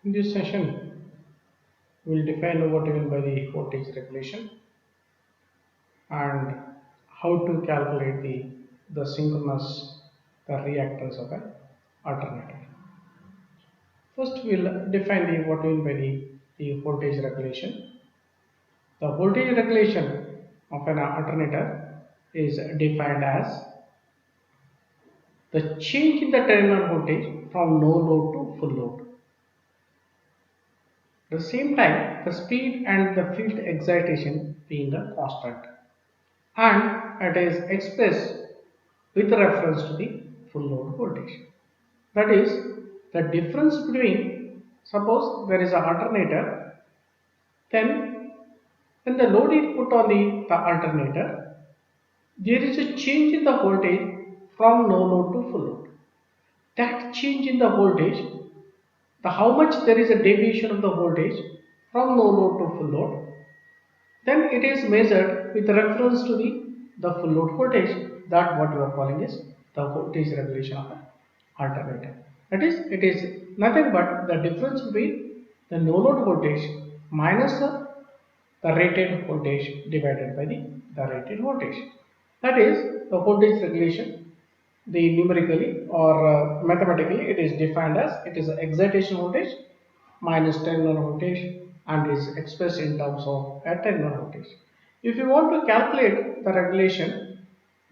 In this session, we will define what we mean by the voltage regulation and how to calculate the synchronous, the reactance of an alternator. First, we will define what we mean by the voltage regulation. The voltage regulation of an alternator is defined as the change in the terminal voltage from no load to full load. At the same time, the speed and the field excitation being a constant, and it is expressed with reference to the full load voltage. That is the difference between, suppose there is an alternator, then when the load is put on the alternator, there is a change in the voltage from no load to full load. That change in the voltage, how much there is a deviation of the voltage from no load to full load, then it is measured with reference to the full load voltage. That what we are calling is the voltage regulation of an alternator. That is, it is nothing but the difference between the no load voltage minus the rated voltage divided by the rated voltage. That is the voltage regulation. The numerically or mathematically it is defined as it is excitation voltage minus terminal voltage and is expressed in terms of a terminal voltage. If you want to calculate the regulation,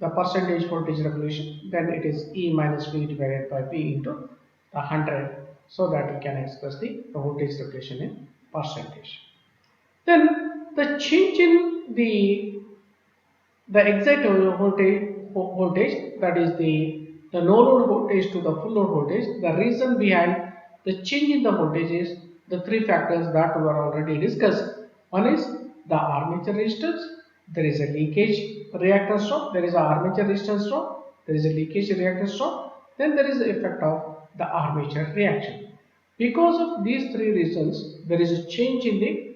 the percentage voltage regulation, then it is E minus V divided by V into the 100, so that we can express the voltage regulation in percentage. Then the change in the exact voltage, that is the no load voltage to the full load voltage. The reason behind the change in the voltage is the three factors that were already discussed. One is the armature resistance, there is a leakage reactance drop, there is a armature resistance drop, there is a leakage reactance drop, then there is the effect of the armature reaction. Because of these three reasons, there is a change in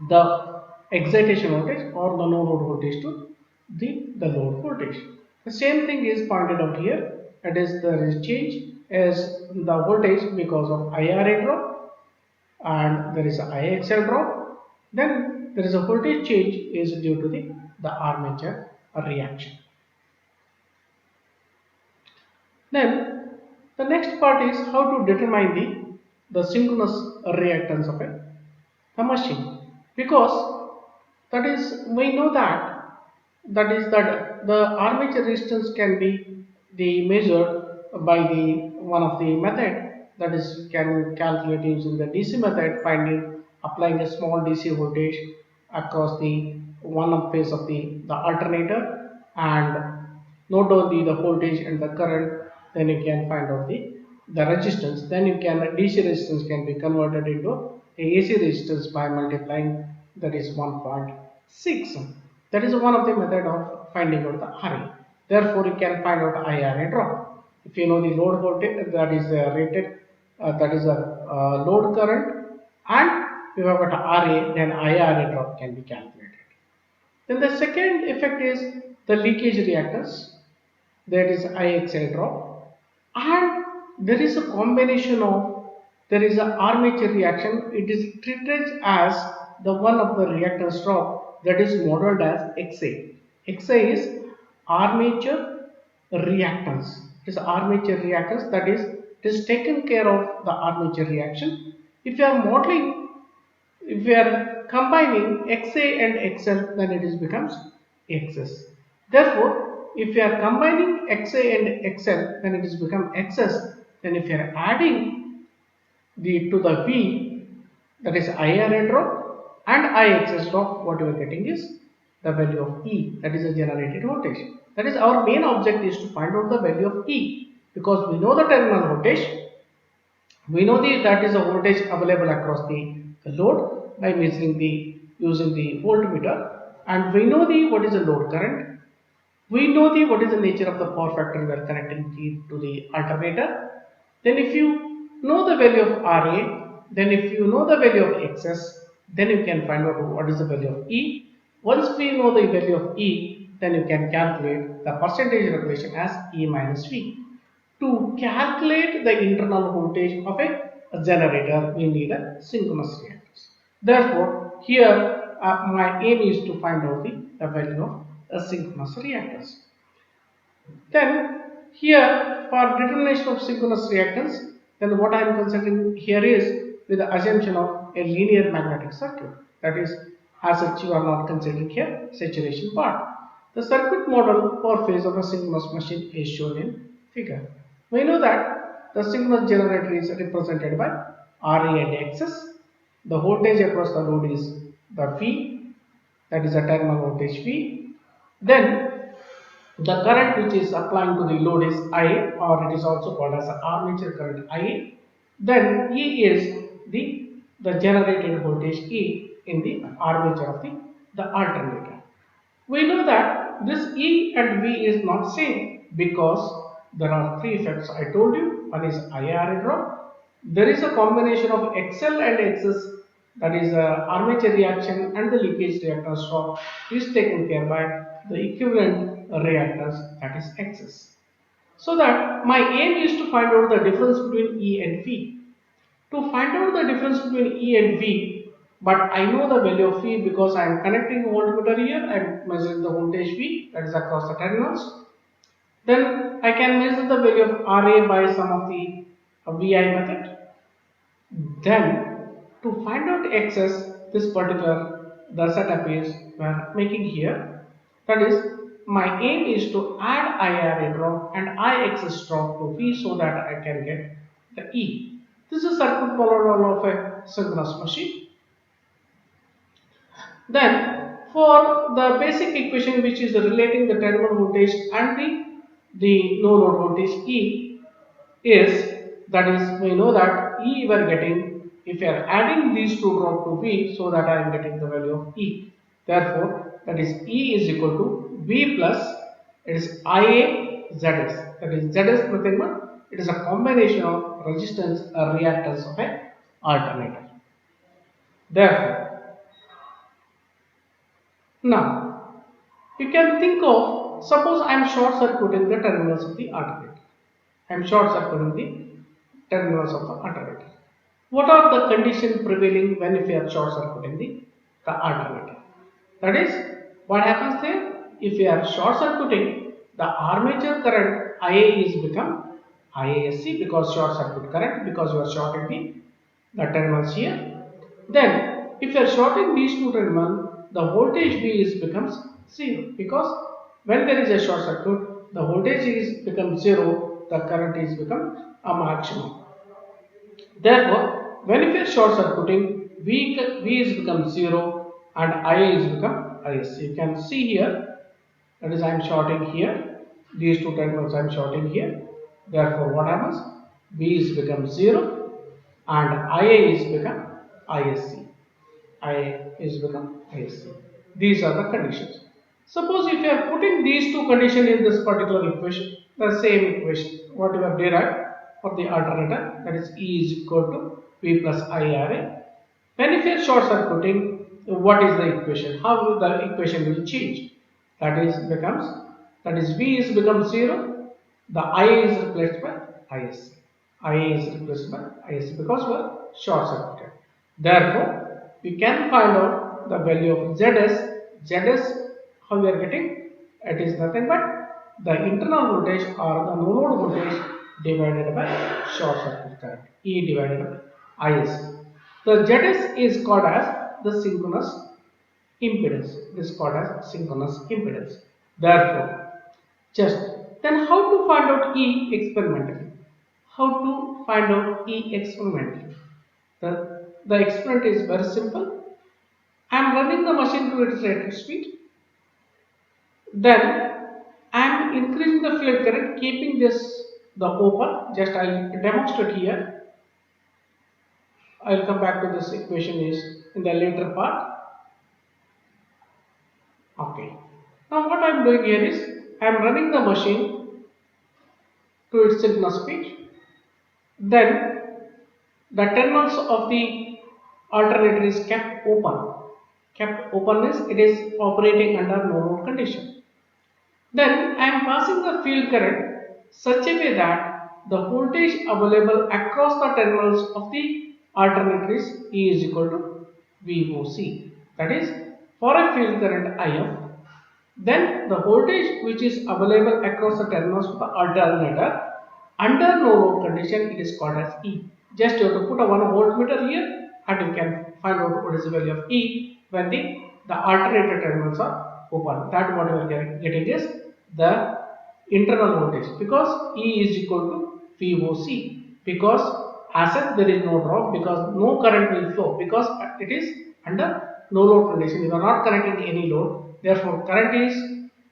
the excitation voltage or the no load voltage to the load voltage. The same thing is pointed out here. It is there is change as the voltage because of IRA drop and there is a IXL drop. Then there is a voltage change is due to the armature reaction. Then the next part is how to determine the synchronous reactance of a machine, because that is we know that the armature resistance can be measured by the one of the method, that is can calculate using the DC method, finding applying a small DC voltage across the one phase of the alternator and note down the voltage and the current. Then you can find out the resistance. Then you can DC resistance can be converted into a AC resistance by multiplying, that is 1.6. That is one of the method of finding out the RA. Therefore, you can find out IRA drop. If you know the load voltage, that is rated, that is a load current, and you have got RA, then IRA drop can be calculated. Then the second effect is the leakage reactance, that is IXL drop, and there is a combination of, there is an armature reaction. It is treated as the one of the reactance drop, that is modeled as XA. XA is armature reactance. It is armature reactance, that is it is taken care of the armature reaction. If you are modeling, if we are combining XA and XL, then it is becomes XS. Therefore, if you are combining XA and XL, then it is become XS. Then if you are adding to the V, that is IRA drop and IXS drop, what you are getting is the value of E, that is a generated voltage. That is our main object is to find out the value of E, because we know the terminal voltage, we know that is a voltage available across the load by measuring using the voltmeter, and we know what is the load current, we know what is the nature of the power factor we are connecting to the alternator. Then if you know the value of RA, then if you know the value of XS, then you can find out what is the value of E. Once we know the value of E, then you can calculate the percentage regulation as E minus V. To calculate the internal voltage of a a generator, we need a synchronous reactance. Therefore, here my aim is to find out the value of a synchronous reactance. Then here for determination of synchronous reactance, then what I am considering here is with the assumption of a linear magnetic circuit. That is, as such you are not considering here saturation part. The circuit model per phase of a synchronous machine is shown in figure. We know that the synchronous generator is represented by RA and XS. The voltage across the load is the V, that is a terminal voltage V. Then the current which is applying to the load is I, or it is also called as armature current IA. Then E is the generated voltage E in the armature of the alternator. We know that this E and V is not same because there are three effects I told you. One is IR drop. There is a combination of XL and XS, that is armature reaction and the leakage reactance drop is taken care by the equivalent reactance, that is XS. So that my aim is to find out the difference between E and V. To find out the difference between E and V, but I know the value of V because I am connecting a voltmeter here, I am measuring the voltage V, that is across the terminals. Then I can measure the value of RA by some of the VI method. Then to find out XS, this particular the setup is we are making here. That is, my aim is to add IRA drop and IXS drop to V so that I can get the E. This is circuit model of a synchronous machine. Then for the basic equation which is relating the terminal voltage and the no load voltage E is, that is, we know that E we are getting if we are adding these two drop to V, so that I am getting the value of E. Therefore, that is E is equal to V plus it is IA ZS. That is ZS nothing but it is a combination of resistance or reactance of an alternator. Therefore, now you can think of, suppose I am short circuiting the terminals of the alternator. I am short circuiting the terminals of the alternator. What are the conditions prevailing when we are short circuiting the alternator? That is, what happens there? If we are short circuiting, the armature current IA is become IASC because short circuit current, because you are shorting the terminals here. Then, if you are shorting these two terminals, the voltage V is becomes 0 because when there is a short circuit, the voltage is becomes 0, the current is become a maximum. Therefore, when if you are short circuiting, V is become 0 and IA is become ISC. You can see here, that is I am shorting here, these two terminals I am shorting here. Therefore, what happens? V is become 0 and IA is become ISC. IA is become ISC. These are the conditions. Suppose if you are putting these two conditions in this particular equation, the same equation, what you have derived for the alternator, that is E is equal to V plus IRA. When if you are short circuiting, what is the equation? How will the equation will change? That is V is become 0, the IA is replaced by ISC. IA is replaced by ISC because we are short circuited. Therefore, we can find out the value of ZS. ZS, how we are getting? It is nothing but the internal voltage or the no load voltage divided by short circuit current, E divided by ISC. The ZS is called as the synchronous impedance. It is called as synchronous impedance. Therefore, just then how to find out E experimentally? How to find out E experimentally? The experiment is very simple. I am running the machine to its rated speed. Then I am increasing the field current, keeping the open. Just I will demonstrate here. I will come back to this equation is in the later part. Okay. Now what I am doing here is I am running the machine to its synchronous speed. Then the terminals of the alternator is kept open. Kept open means it is operating under no load condition. Then I am passing the field current such a way that the voltage available across the terminals of the alternator is E is equal to VOC. That is, for a field current IF, then the voltage which is available across the terminals of the alternator under no load condition, it is called as E. Just you have to put a 1 voltmeter here and you can find out what is the value of E when the alternator terminals are open. That what we are getting is the internal voltage, because E is equal to VOC, because as if there is no drop, because no current will flow, because it is under no load condition. You are not connecting any load, therefore current is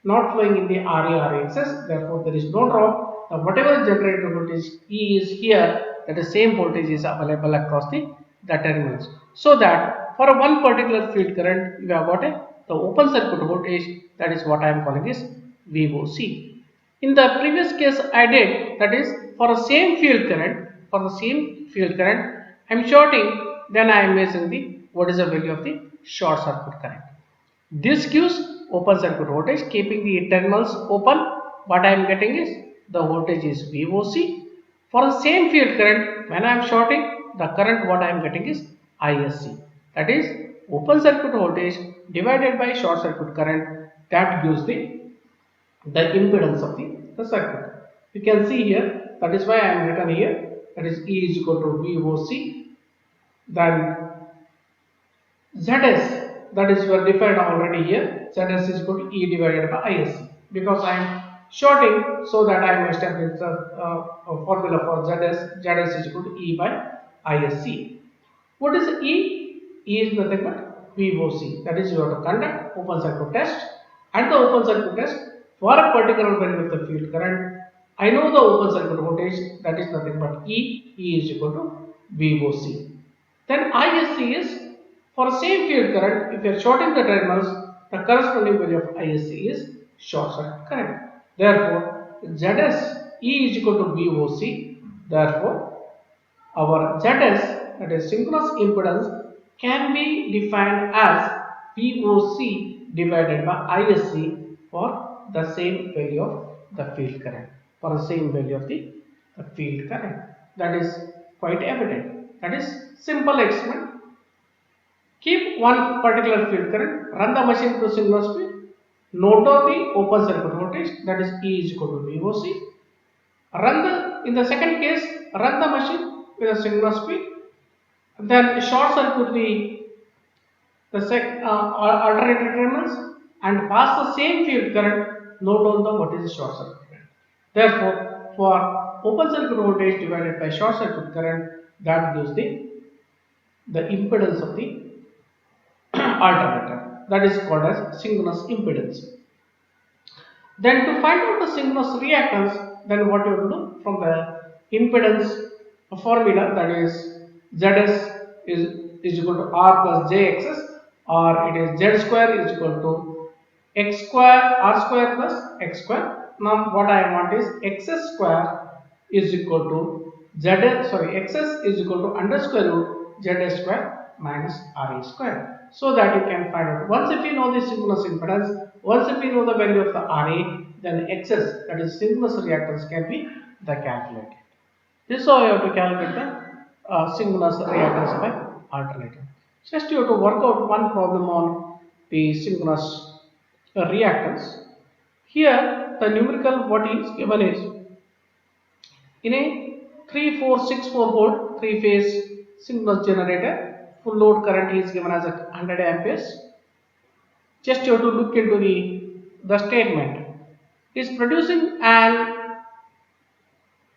not flowing in the RA or excess, therefore there is no drop. Now whatever generated voltage E is here, that the same voltage is available across the terminals. So that for one particular field current, we have got the open circuit voltage, that is what I am calling is VOC. In the previous case I did, that is for the same field current, I am shorting, then I am measuring the what is the value of the short circuit current. This gives open circuit voltage, keeping the terminals open. What I am getting is the voltage is VOC. For the same field current, when I am shorting, the current what I am getting is ISC. That is open circuit voltage divided by short circuit current, that gives the impedance of the circuit. You can see here, that is why I am written here, that is E is equal to VOC. Then ZS, that is were defined already here. ZS is equal to E divided by ISC, because I am shorting, so that I am establishing a formula for ZS. ZS is equal to E by ISC. What is E? E is nothing but VOC. That is, you have to conduct open circuit test, and the open circuit test for a particular value of the field current, I know the open circuit voltage, that is nothing but E. E is equal to VOC. Then ISC is for same field current. If you are shorting the terminals, the corresponding value of ISC is short circuit current. Therefore, ZS E is equal to VOC. Therefore, our ZS, that is synchronous impedance, can be defined as VOC divided by ISC for the same value of the field current. For the same value of the field current. That is quite evident. That is simple experiment. Keep one particular field current, run the machine to synchronous speed, note down the open circuit voltage, that is E is equal to VOC. In the second case, run the machine with a synchronous speed, then short circuit the alternator terminals and pass the same field current, note down the what is the short circuit current. Therefore, for open circuit voltage divided by short circuit current, that gives the impedance of the alternator, that is called as synchronous impedance. Then to find out the synchronous reactance, then what you will do from the impedance formula, that is ZS is equal to R plus JXS, or it is Z square is equal to X square R square plus X square. Now what I want is XS square is equal to XS is equal to under square root ZS square minus RA square. So that you can find out. Once if you know the synchronous impedance, once if you know the value of the RA, then XS, that is synchronous reactance, can be calculated. This is how you have to calculate the synchronous reactance by alternator. Just you have to work out one problem on the synchronous reactance. Here the numerical what is given is in a 3464 volt 3-phase synchronous generator. Full load current is given as 100 amperes. Just you have to look into the statement. Is producing an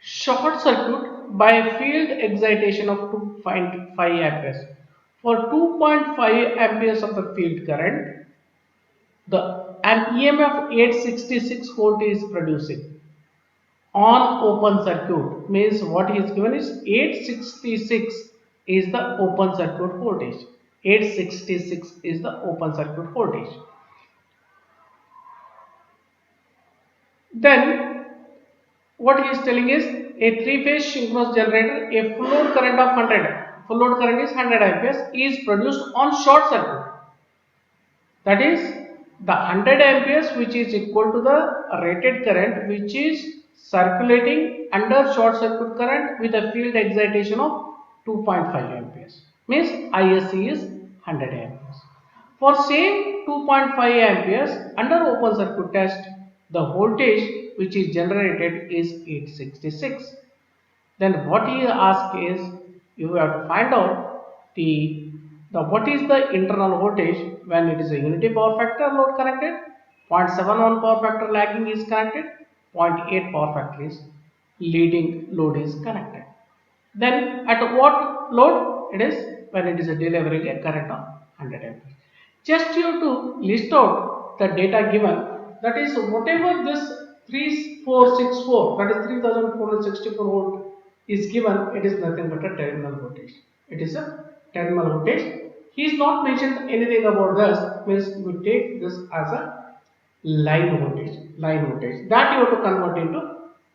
short circuit by field excitation of 2.5 amperes. For 2.5 amperes of the field current, an EMF 866 volt is producing on open circuit. Means what is given is 866 is the open circuit voltage. 866 is the open circuit voltage. Then what he is telling is a 3-phase synchronous generator, a full load current of 100. Full load current is 100 amperes is produced on short circuit. That is the 100 amperes which is equal to the rated current, which is circulating under short circuit current with a field excitation of 2.5 amperes. Means ISC is 100 amperes. For same 2.5 amperes under open circuit test, the voltage which is generated is 866. Then what he asks is you have to find out the what is the internal voltage when it is a unity power factor load connected, 0.71 power factor lagging is connected, 0.8 power factor is leading load is connected. Then at what load it is when it is delivering a current of 100 amperes. Just you have to list out the data given, that is whatever this 3464, that is 3464 volt is given, it is nothing but a terminal voltage. It is a terminal voltage. He is not mentioned anything about this, means we take this as a line voltage. That you have to convert into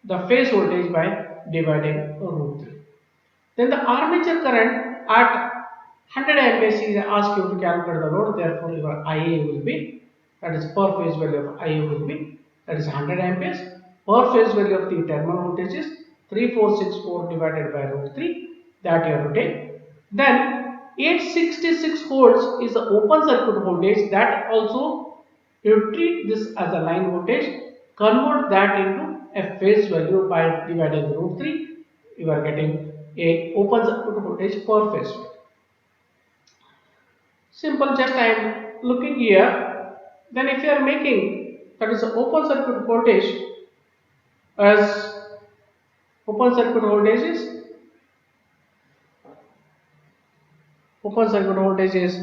the phase voltage by dividing root 3. Then the armature current at 100 amperes is asked you to calculate the load, therefore your IA will be, that is per phase value of IA will be, that is 100 amperes. Per phase value of the terminal voltage is 3464 divided by root 3, that you have to take. Then 866 volts is the open circuit voltage, that also you treat this as a line voltage, convert that into a phase value by dividing root 3, you are getting a open circuit voltage per phase. Simple, just I am looking here. Then if you are making, that is open circuit voltage as open circuit voltage is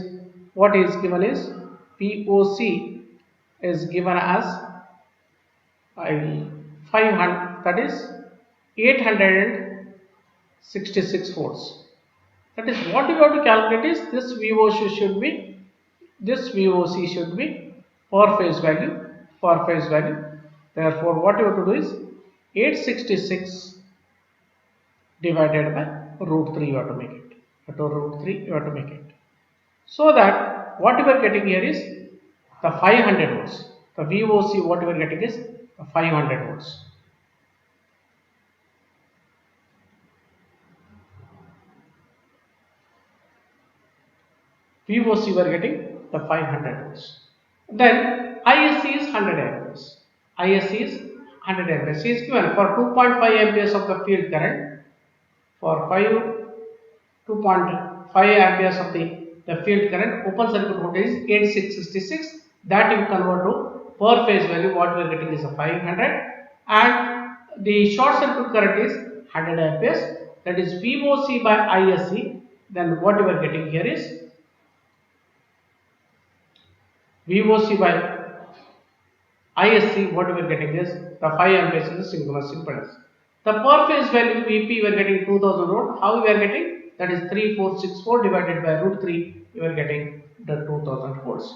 what is given is POC is given as 500, that is 866 volts. That is what you have to calculate is this VOC should be per phase value. Therefore, what you have to do is 866 divided by root 3 you have to make it. So that what you are getting here is the 500 volts. The VOC what you are getting is the 500 volts. VOC we are getting the 500 volts. Then ISC is 100 amperes. He is given for 2.5 amperes of the field current. For 2.5 amperes of the field current, open circuit voltage is 8666. That you convert to per phase value. What we are getting is a 500, and the short circuit current is 100 amperes. That is VOC by ISC. Then what you are getting here is VOC by ISC, what we are getting is the 5 amperes is the synchronous impedance. The per phase value VP we are getting 2000 volt. How we are getting? That is 3464 divided by root 3, you are getting the 2000 volts.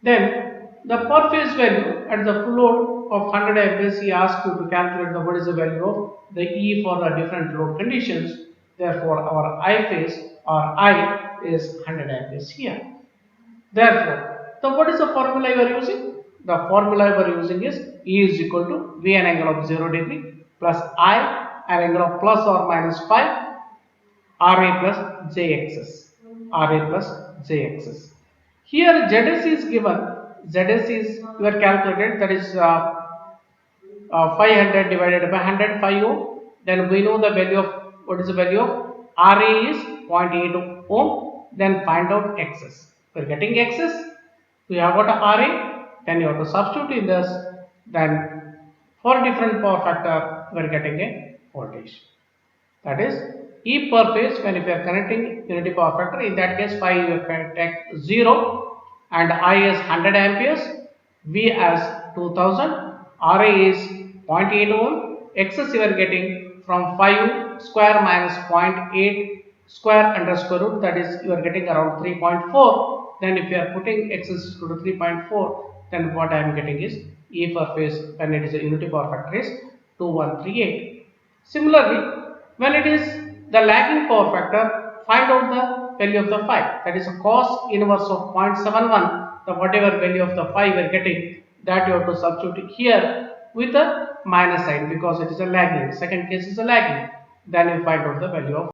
Then the per phase value at the full load of 100 amperes, he asked you to calculate what is the value of the E for the different load conditions. Therefore, our I phase or I is 100 amperes here. Therefore, so what is the formula you are using? The formula you are using is E is equal to V an angle of 0 degree plus I an angle of plus or minus 5 RA plus JXS. Here ZS is given. ZS is you are calculated, that is 500 divided by 100, 5 ohm. Then we know the value of, what is the value of RA is 0.8 ohm. Then find out XS. We are getting XS. We have got a RA, then you have to substitute in this, then for different power factor we are getting a voltage. That is E per phase, when if you are connecting unity power factor, in that case 5 you can take 0 and I is 100 amperes, V as 2000, RA is 0.8 ohm, XS you are getting from 5 square minus 0.8 square under square root, that is you are getting around 3.4. Then if you are putting XS to 3.4, then what I am getting is E per phase when it is a unity power factor is 2138. Similarly, when it is the lagging power factor, find out the value of the 5, that is a cos inverse of 0.71. The whatever value of the 5 we are getting, that you have to substitute here with the minus sign because it is a lagging. Second case is a lagging. Then we find out the value of